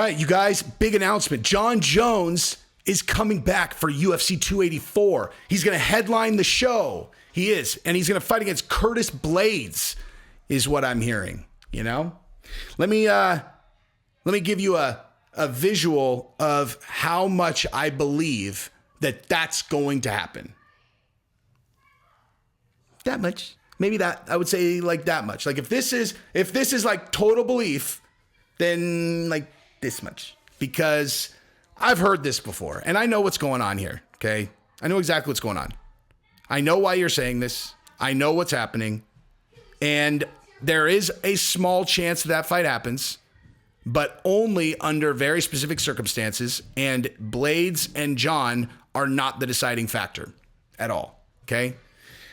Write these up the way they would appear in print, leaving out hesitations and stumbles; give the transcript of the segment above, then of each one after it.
right, you guys, big announcement. Jon Jones is coming back for UFC 284. He's going to headline the show. He is. And he's going to fight against Curtis Blades, is what I'm hearing, you know? Let me give you a visual of how much I believe that that's going to happen. That much. Maybe that, I would say like that much. Like if this is like total belief, then like this much. Because I've heard this before and I know what's going on here. Okay. I know exactly what's going on. I know why you're saying this. I know what's happening. And there is a small chance that fight happens, but only under very specific circumstances. And Blades and Jon are not the deciding factor at all. Okay.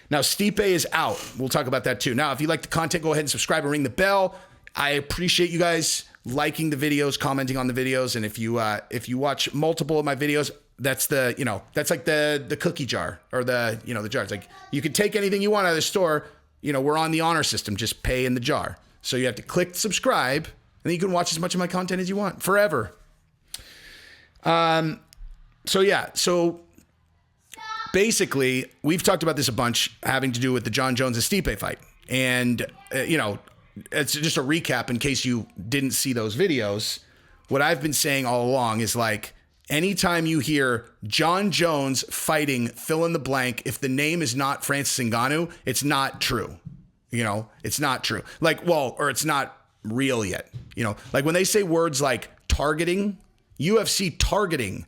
Now, Stipe is out. We'll talk about that too. Now, if you like the content, go ahead and subscribe and ring the bell. I appreciate you guys liking the videos, commenting on the videos. And if you watch multiple of my videos, that's that's like the cookie jar or the jar. It's like you can take anything you want out of the store. We're on the honor system. Just pay in the jar. So you have to click subscribe and then you can watch as much of my content as you want forever. So basically, we've talked about this a bunch having to do with the Jon Jones and Stipe fight. And, it's just a recap in case you didn't see those videos. What I've been saying all along is like, anytime you hear Jon Jones fighting fill in the blank, if the name is not Francis Ngannou, it's not true. It's not true. Or it's not real yet. Like when they say words like targeting, UFC targeting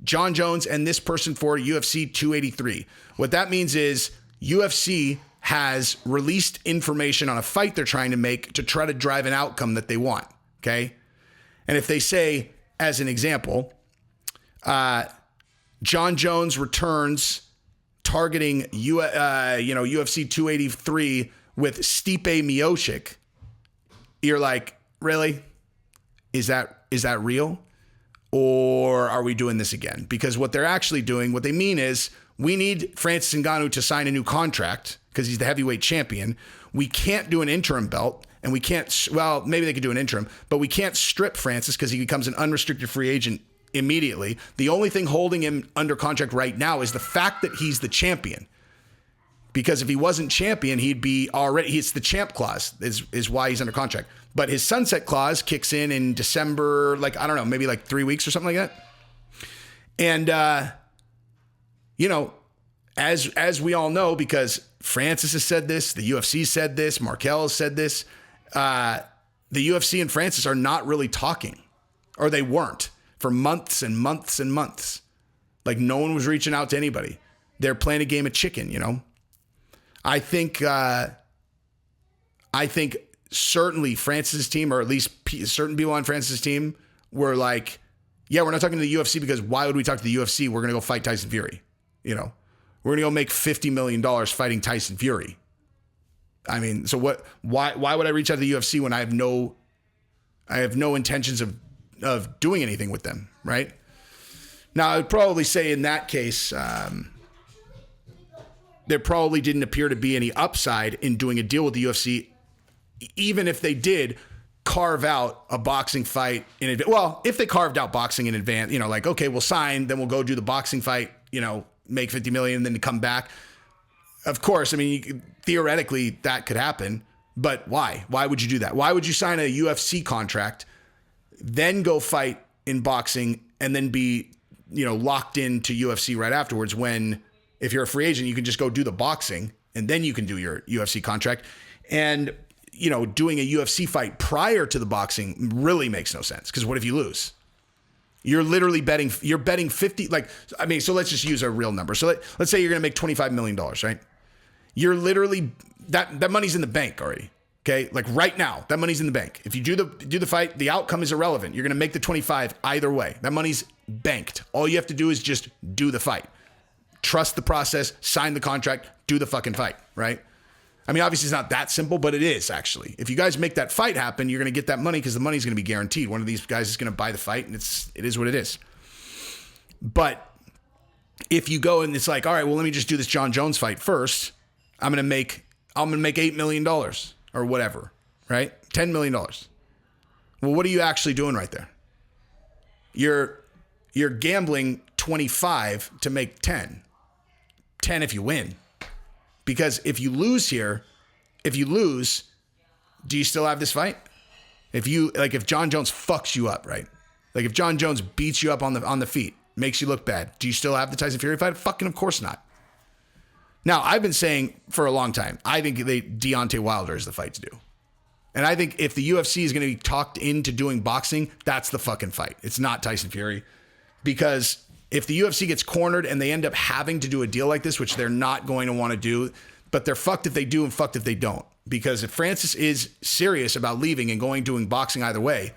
Jon Jones and this person for UFC 283. What that means is UFC has released information on a fight they're trying to make to try to drive an outcome that they want. Okay. And if they say, as an example, Jon Jones returns targeting UFC 283 with Stipe Miocic, you're like, really? Is that real? Or are we doing this again? Because what they're actually doing, what they mean is we need Francis Ngannou to sign a new contract because he's the heavyweight champion. We can't do an interim belt and we can't, well, maybe they could do an interim, but we can't strip Francis because he becomes an unrestricted free agent immediately. The only thing holding him under contract right now is the fact that he's the champion. Because if he wasn't champion, he'd be already, it's the champ clause is why he's under contract. But his sunset clause kicks in December, maybe 3 weeks or something like that. And, as we all know, because Francis has said this, the UFC said this, Markel has said this, the UFC and Francis are not really talking, or they weren't for months and months and months. Like no one was reaching out to anybody. They're playing a game of chicken, I think certainly Francis' team, or at least certain people on Francis' team, were like, yeah, we're not talking to the UFC because why would we talk to the UFC? We're going to go fight Tyson Fury. We're going to go make $50 million fighting Tyson Fury. I mean, so what, why would I reach out to the UFC when I have no intentions of doing anything with them, right? Now, I would probably say in that case, there probably didn't appear to be any upside in doing a deal with the UFC, even if they did carve out a boxing fight in advance. Well, if they carved out boxing in advance, okay, we'll sign, then we'll go do the boxing fight, make 50 million, then to come back. Of course, I mean, theoretically that could happen, but why? Why would you do that? Why would you sign a UFC contract, then go fight in boxing and then be, locked into UFC right afterwards when, if you're a free agent, you can just go do the boxing and then you can do your UFC contract. And, doing a UFC fight prior to the boxing really makes no sense. Because what if you lose? You're literally betting 50, so let's just use a real number. So let's say you're going to make $25 million, right? You're literally, that money's in the bank already. Okay. Like right now, that money's in the bank. If you do the fight, the outcome is irrelevant. You're going to make the 25 either way. That money's banked. All you have to do is just do the fight. Trust the process, sign the contract, do the fucking fight, right? I mean, obviously it's not that simple, but it is actually. If you guys make that fight happen, you're going to get that money because the money's going to be guaranteed. One of these guys is going to buy the fight and it is what it is. But if you go and it's like, all right, well, let me just do this Jon Jones fight first. I'm going to make $8 million or whatever, right? $10 million. Well, what are you actually doing right there? you're gambling 25 to make 10. 10 if you win. Because if you lose, do you still have this fight? If Jon Jones fucks you up, right? Like if Jon Jones beats you up on the feet, makes you look bad, do you still have the Tyson Fury fight? Fucking of course not. Now, I've been saying for a long time, I think Deontay Wilder is the fight to do. And I think if the UFC is going to be talked into doing boxing, that's the fucking fight. It's not Tyson Fury. Because if the UFC gets cornered and they end up having to do a deal like this, which they're not going to want to do, but they're fucked if they do and fucked if they don't. Because if Francis is serious about leaving and doing boxing either way,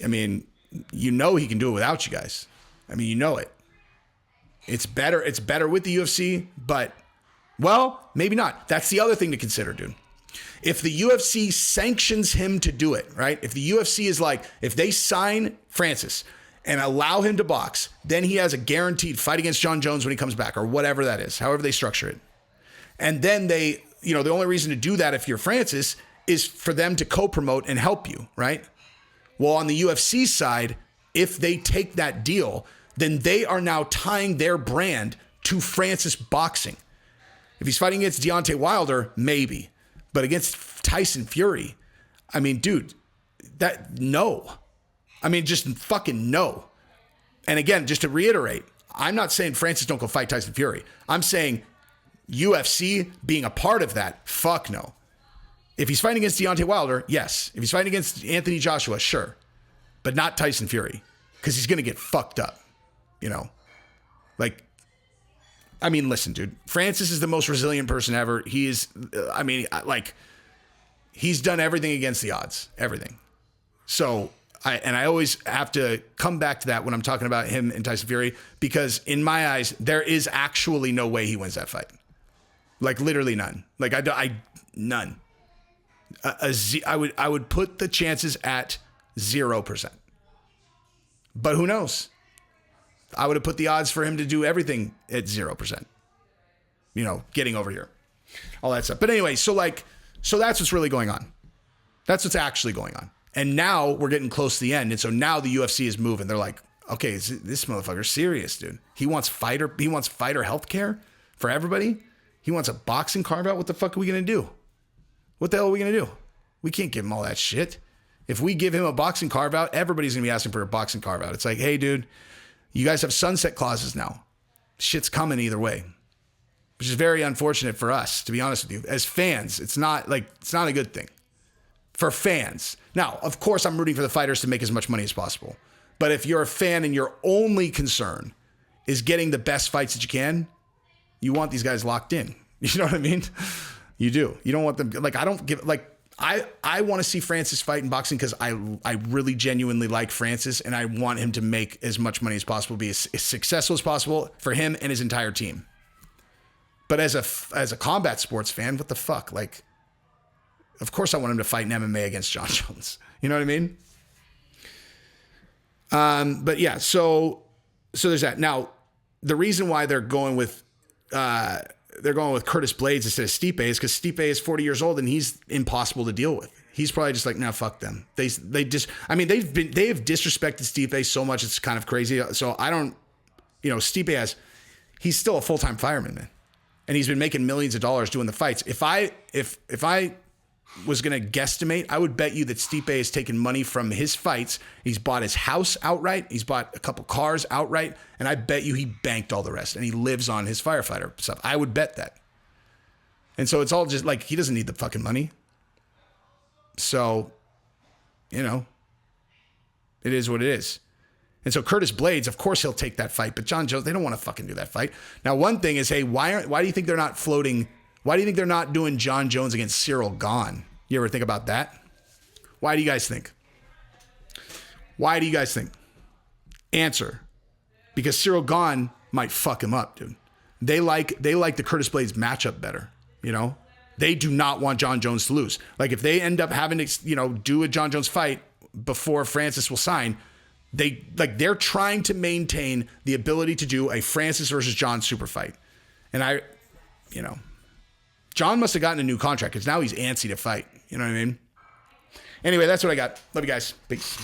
I mean, you know he can do it without you guys. I mean, you know it. It's better with the UFC, but, well, maybe not. That's the other thing to consider, dude. If the UFC sanctions him to do it, right? If the UFC is like, if they sign Francis and allow him to box, then he has a guaranteed fight against Jon Jones when he comes back, or whatever that is, however they structure it. And then the only reason to do that if you're Francis is for them to co-promote and help you, right? Well, on the UFC side, if they take that deal, then they are now tying their brand to Francis boxing. If he's fighting against Deontay Wilder, maybe. But against Tyson Fury, I mean, dude, no. I mean, just fucking no. And again, just to reiterate, I'm not saying Francis don't go fight Tyson Fury. I'm saying UFC being a part of that, fuck no. If he's fighting against Deontay Wilder, yes. If he's fighting against Anthony Joshua, sure. But not Tyson Fury, because he's going to get fucked up. You know, like, I mean, listen, dude, Francis is the most resilient person ever. He is, I mean, like, he's done everything against the odds, everything. So I always have to come back to that when I'm talking about him and Tyson Fury, because in my eyes, there is actually no way he wins that fight. Like literally none. Like none. I would put the chances at 0%, but who knows? I would have put the odds for him to do everything at 0%. You know, getting over here. All that stuff. But anyway, so that's what's really going on. That's what's actually going on. And now we're getting close to the end. And so now the UFC is moving. They're like, okay, this motherfucker's serious, dude. He wants fighter healthcare for everybody. He wants a boxing carve out. What the fuck are we going to do? What the hell are we going to do? We can't give him all that shit. If we give him a boxing carve out, everybody's going to be asking for a boxing carve out. It's like, hey, dude, you guys have sunset clauses now. Shit's coming either way, which is very unfortunate for us, to be honest with you. As fans, it's not a good thing for fans. Now, of course, I'm rooting for the fighters to make as much money as possible. But if you're a fan and your only concern is getting the best fights that you can, you want these guys locked in. You know what I mean? You do. You don't want them, like, I want to see Francis fight in boxing because I really genuinely like Francis, and I want him to make as much money as possible, be as successful as possible for him and his entire team. But as a combat sports fan, what the fuck? Like, of course I want him to fight in MMA against Jon Jones. You know what I mean? But yeah, so there's that. Now, the reason why they're going with Curtis Blades instead of Stipe is because Stipe is 40 years old and he's impossible to deal with. He's probably just like, no, fuck them. They have disrespected Stipe so much it's kind of crazy. So I don't, Stipe he's still a full-time fireman, man, and he's been making millions of dollars doing the fights. If I was going to guesstimate, I would bet you that Stipe has taken money from his fights. He's bought his house outright. He's bought a couple cars outright. And I bet you he banked all the rest and he lives on his firefighter stuff. I would bet that. And so it's all just like, he doesn't need the fucking money. So, it is what it is. And so Curtis Blades, of course he'll take that fight, but Jon Jones, they don't want to fucking do that fight. Now, one thing is, hey, why do you think they're not floating? Why do you think they're not doing Jon Jones against Cyril Gahn? You ever think about that? Why do you guys think? Why do you guys think? Answer. Because Cyril Gahn might fuck him up, dude. They like the Curtis Blades matchup better, They do not want Jon Jones to lose. Like if they end up having to, do a Jon Jones fight before Francis will sign, they're trying to maintain the ability to do a Francis versus Jon super fight. And Jon must have gotten a new contract because now he's antsy to fight. You know what I mean? Anyway, that's what I got. Love you guys. Peace.